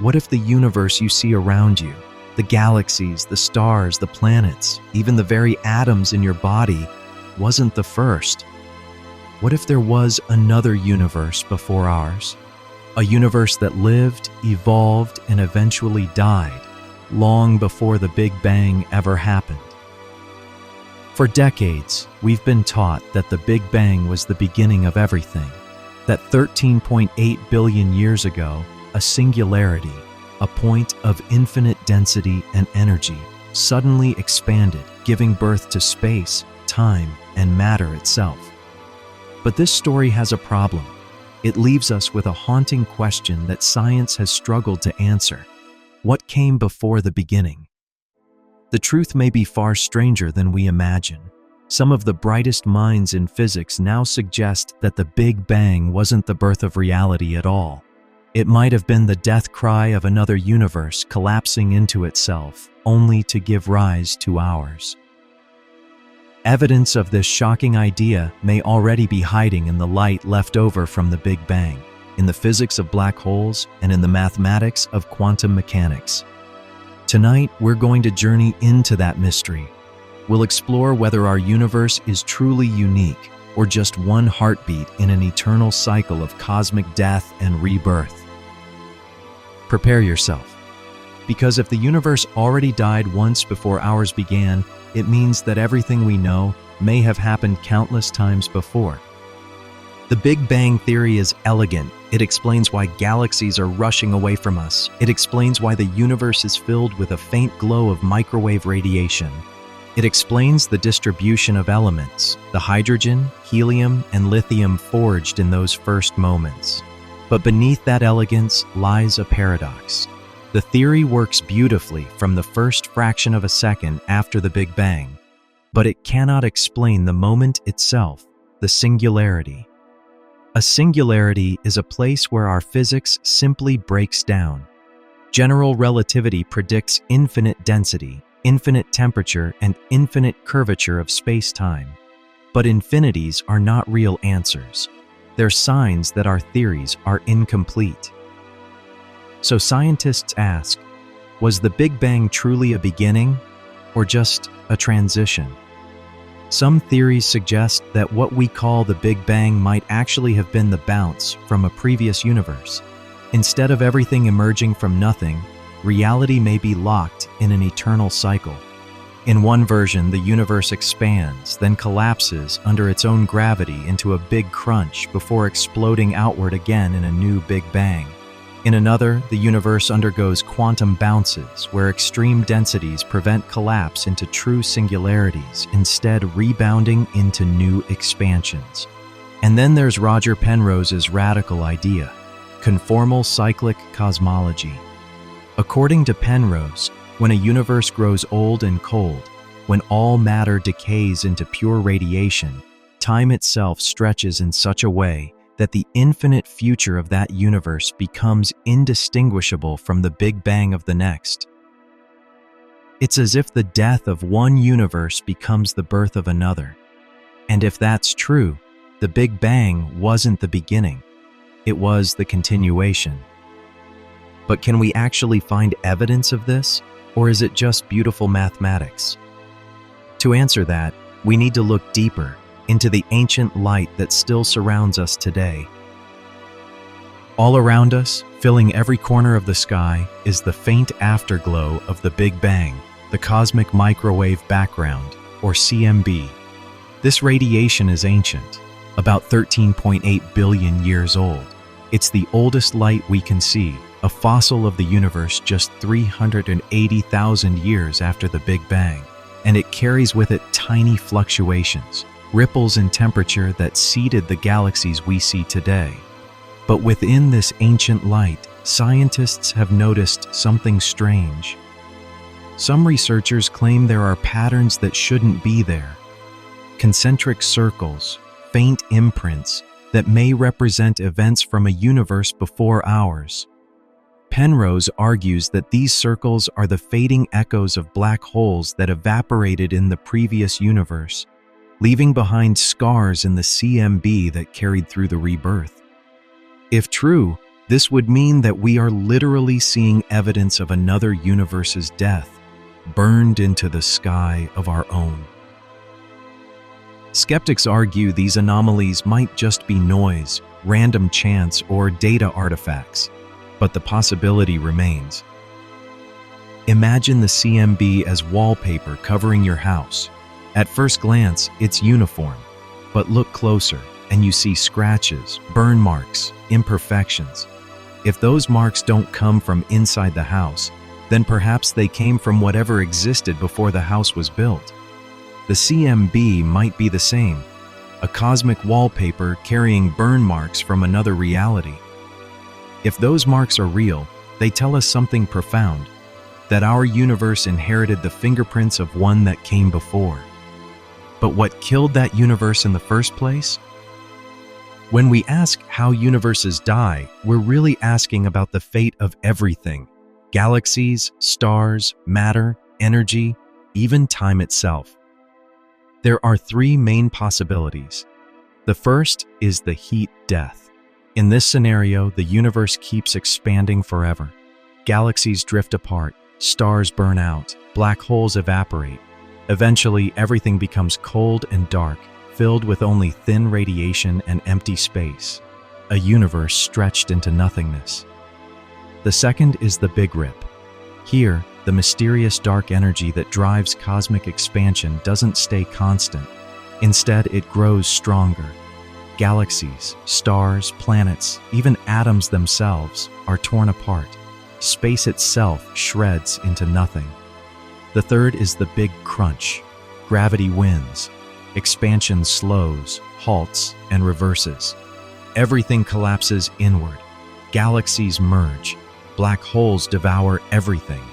What if the universe you see around you, the galaxies, the stars, the planets, even the very atoms in your body, wasn't the first? What if there was another universe before ours? A universe that lived, evolved, and eventually died, long before the Big Bang ever happened. For decades, we've been taught that the Big Bang was the beginning of everything, that 13.8 billion years ago, a singularity, a point of infinite density and energy, suddenly expanded, giving birth to space, time, and matter itself. But this story has a problem. It leaves us with a haunting question that science has struggled to answer. What came before the beginning? The truth may be far stranger than we imagine. Some of the brightest minds in physics now suggest that the Big Bang wasn't the birth of reality at all. It might have been the death cry of another universe collapsing into itself, only to give rise to ours. Evidence of this shocking idea may already be hiding in the light left over from the Big Bang, in the physics of black holes, and in the mathematics of quantum mechanics. Tonight, we're going to journey into that mystery. We'll explore whether our universe is truly unique, or just one heartbeat in an eternal cycle of cosmic death and rebirth. Prepare yourself, because if the universe already died once before ours began, it means that everything we know may have happened countless times before. The Big Bang theory is elegant. It explains why galaxies are rushing away from us. It explains why the universe is filled with a faint glow of microwave radiation. It explains the distribution of elements, the hydrogen, helium, and lithium forged in those first moments. But beneath that elegance lies a paradox. The theory works beautifully from the first fraction of a second after the Big Bang, but it cannot explain the moment itself, the singularity. A singularity is a place where our physics simply breaks down. General relativity predicts infinite density, infinite temperature, and infinite curvature of space-time. But infinities are not real answers. They're signs that our theories are incomplete. So scientists ask, was the Big Bang truly a beginning, or just a transition? Some theories suggest that what we call the Big Bang might actually have been the bounce from a previous universe. Instead of everything emerging from nothing, reality may be locked in an eternal cycle. In one version, the universe expands, then collapses under its own gravity into a big crunch before exploding outward again in a new Big Bang. In another, the universe undergoes quantum bounces, where extreme densities prevent collapse into true singularities, instead rebounding into new expansions. And then there's Roger Penrose's radical idea, conformal cyclic cosmology. According to Penrose, when a universe grows old and cold, when all matter decays into pure radiation, time itself stretches in such a way that the infinite future of that universe becomes indistinguishable from the Big Bang of the next. It's as if the death of one universe becomes the birth of another. And if that's true, the Big Bang wasn't the beginning. It was the continuation. But can we actually find evidence of this, or is it just beautiful mathematics? To answer that, we need to look deeper into the ancient light that still surrounds us today. All around us, filling every corner of the sky, is the faint afterglow of the Big Bang, the cosmic microwave background, or CMB. This radiation is ancient, about 13.8 billion years old. It's the oldest light we can see, a fossil of the universe just 380,000 years after the Big Bang, and it carries with it tiny fluctuations, ripples in temperature that seeded the galaxies we see today. But within this ancient light, scientists have noticed something strange. Some researchers claim there are patterns that shouldn't be there. Concentric circles, faint imprints that may represent events from a universe before ours. Penrose argues that these circles are the fading echoes of black holes that evaporated in the previous universe, leaving behind scars in the CMB that carried through the rebirth. If true, This would mean that we are literally seeing evidence of another universe's death, burned into the sky of our own. Skeptics argue these anomalies might just be noise, random chance, or data artifacts, but the possibility remains. Imagine the CMB as wallpaper covering your house. At first glance, it's uniform, but look closer and you see scratches, burn marks, imperfections. If those marks don't come from inside the house, then perhaps they came from whatever existed before the house was built. The CMB might be the same, a cosmic wallpaper carrying burn marks from another reality. If those marks are real, they tell us something profound, that our universe inherited the fingerprints of one that came before. But what killed that universe in the first place? When we ask how universes die, we're really asking about the fate of everything: galaxies, stars, matter, energy, even time itself. There are three main possibilities. The first is the heat death. In this scenario, the universe keeps expanding forever. Galaxies drift apart, stars burn out, black holes evaporate. Eventually, everything becomes cold and dark, filled with only thin radiation and empty space, a universe stretched into nothingness. The second is the Big Rip. Here, the mysterious dark energy that drives cosmic expansion doesn't stay constant. Instead, it grows stronger. Galaxies, stars, planets, even atoms themselves are torn apart. Space itself shreds into nothing. The third is the Big Crunch. Gravity wins. Expansion slows, halts, and reverses. Everything collapses inward. Galaxies merge. Black holes devour everything.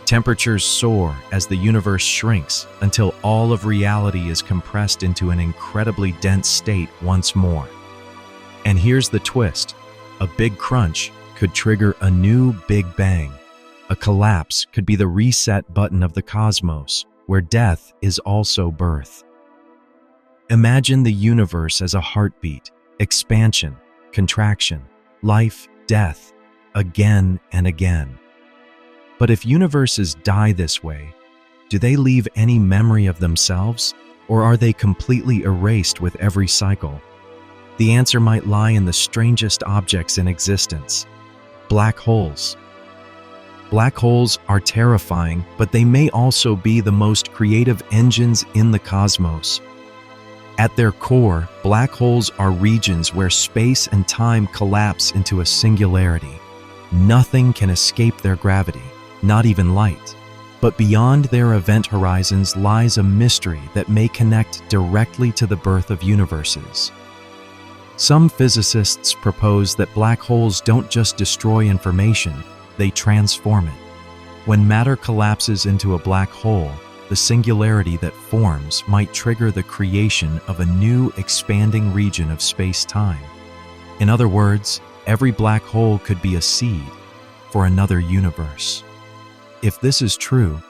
Temperatures soar as the universe shrinks until all of reality is compressed into an incredibly dense state once more. And here's the twist. A Big Crunch could trigger a new Big Bang. A collapse could be the reset button of the cosmos, where death is also birth. Imagine the universe as a heartbeat: expansion, contraction, life, death, again and again. But if universes die this way, do they leave any memory of themselves, or are they completely erased with every cycle? The answer might lie in the strangest objects in existence: black holes. Black holes are terrifying, but they may also be the most creative engines in the cosmos. At their core, black holes are regions where space and time collapse into a singularity. Nothing can escape their gravity, not even light. But beyond their event horizons lies a mystery that may connect directly to the birth of universes. Some physicists propose that black holes don't just destroy information, they transform it. When matter collapses into a black hole, the singularity that forms might trigger the creation of a new expanding region of space-time. In other words, every black hole could be a seed for another universe. If this is true,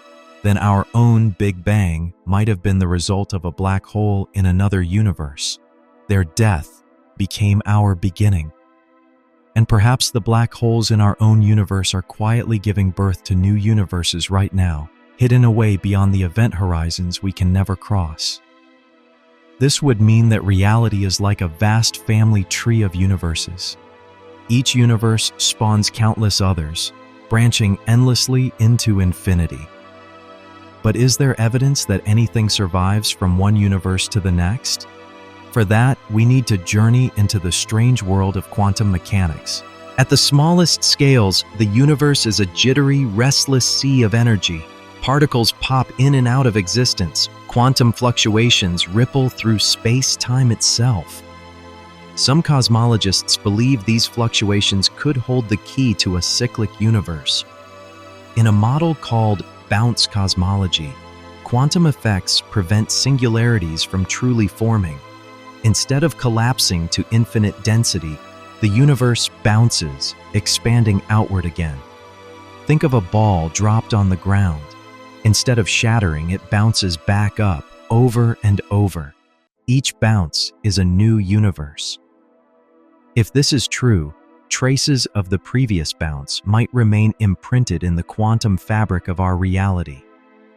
then our own Big Bang might have been the result of a black hole in another universe. Their death became our beginning. And perhaps the black holes in our own universe are quietly giving birth to new universes right now, hidden away beyond the event horizons we can never cross. This would mean that reality is like a vast family tree of universes. Each universe spawns countless others, branching endlessly into infinity. But is there evidence that anything survives from one universe to the next? For that, we need to journey into the strange world of quantum mechanics. At the smallest scales, the universe is a jittery, restless sea of energy. Particles pop in and out of existence. Quantum fluctuations ripple through space-time itself. Some cosmologists believe these fluctuations could hold the key to a cyclic universe. In a model called bounce cosmology, quantum effects prevent singularities from truly forming. Instead of collapsing to infinite density, the universe bounces, expanding outward again. Think of a ball dropped on the ground. Instead of shattering, it bounces back up over and over. Each bounce is a new universe. If this is true, traces of the previous bounce might remain imprinted in the quantum fabric of our reality.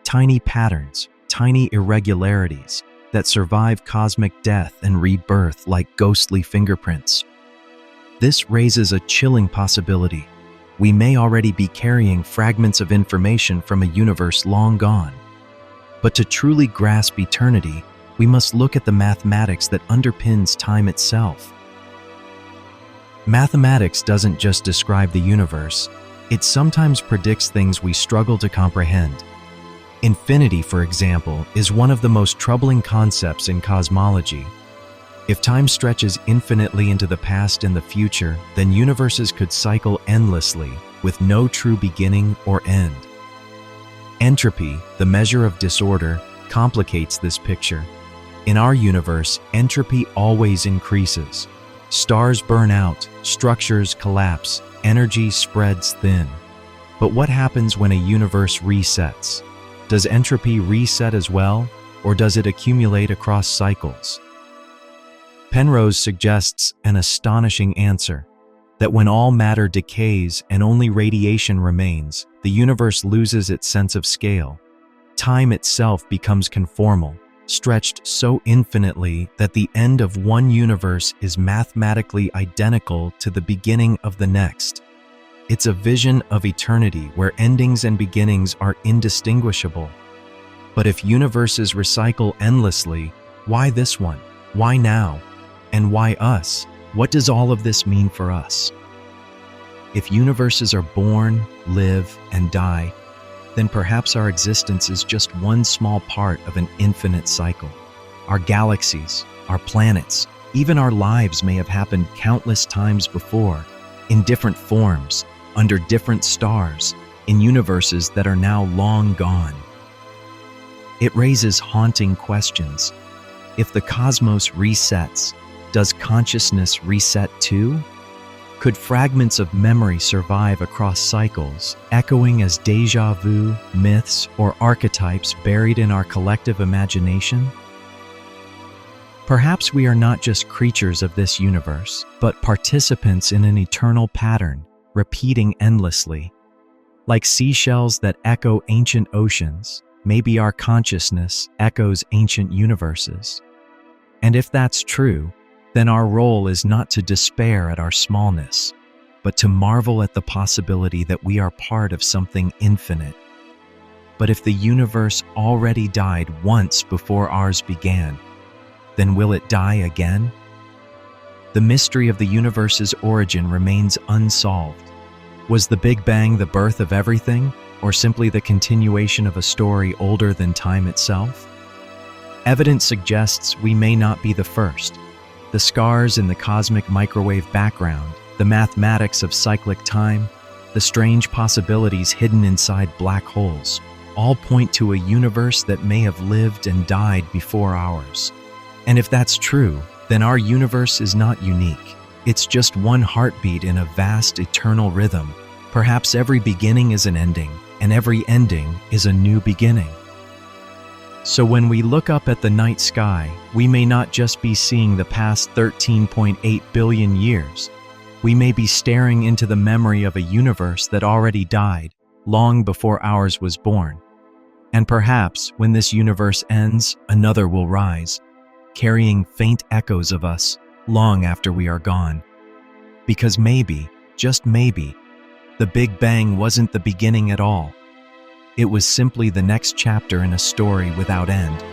Tiny patterns, tiny irregularities that survive cosmic death and rebirth like ghostly fingerprints. This raises a chilling possibility. We may already be carrying fragments of information from a universe long gone. But to truly grasp eternity, we must look at the mathematics that underpins time itself. Mathematics doesn't just describe the universe, it sometimes predicts things we struggle to comprehend. Infinity, for example, is one of the most troubling concepts in cosmology. If time stretches infinitely into the past and the future, then universes could cycle endlessly, with no true beginning or end. Entropy, the measure of disorder, complicates this picture. In our universe, entropy always increases. Stars burn out, structures collapse, energy spreads thin. But what happens when a universe resets? Does entropy reset as well, or does it accumulate across cycles? Penrose suggests an astonishing answer, that when all matter decays and only radiation remains, the universe loses its sense of scale. Time itself becomes conformal, stretched so infinitely that the end of one universe is mathematically identical to the beginning of the next. It's a vision of eternity where endings and beginnings are indistinguishable. But if universes recycle endlessly, why this one? Why now? And why us? What does all of this mean for us? If universes are born, live, and die, then perhaps our existence is just one small part of an infinite cycle. Our galaxies, our planets, even our lives may have happened countless times before, in different forms, under different stars, in universes that are now long gone. It raises haunting questions. If the cosmos resets, does consciousness reset too? Could fragments of memory survive across cycles, echoing as déjà vu, myths, or archetypes buried in our collective imagination? Perhaps we are not just creatures of this universe, but participants in an eternal pattern, repeating endlessly. Like seashells that echo ancient oceans, maybe our consciousness echoes ancient universes. And if that's true, then our role is not to despair at our smallness, but to marvel at the possibility that we are part of something infinite. But if the universe already died once before ours began, then will it die again? The mystery of the universe's origin remains unsolved. Was the Big Bang the birth of everything, or simply the continuation of a story older than time itself? Evidence suggests we may not be the first. The scars in the cosmic microwave background, the mathematics of cyclic time, the strange possibilities hidden inside black holes, all point to a universe that may have lived and died before ours. And if that's true, then our universe is not unique. It's just one heartbeat in a vast eternal rhythm. Perhaps every beginning is an ending, and every ending is a new beginning. So when we look up at the night sky, we may not just be seeing the past 13.8 billion years. We may be staring into the memory of a universe that already died, long before ours was born. And perhaps, when this universe ends, another will rise, carrying faint echoes of us, long after we are gone. Because maybe, just maybe, the Big Bang wasn't the beginning at all. It was simply the next chapter in a story without end.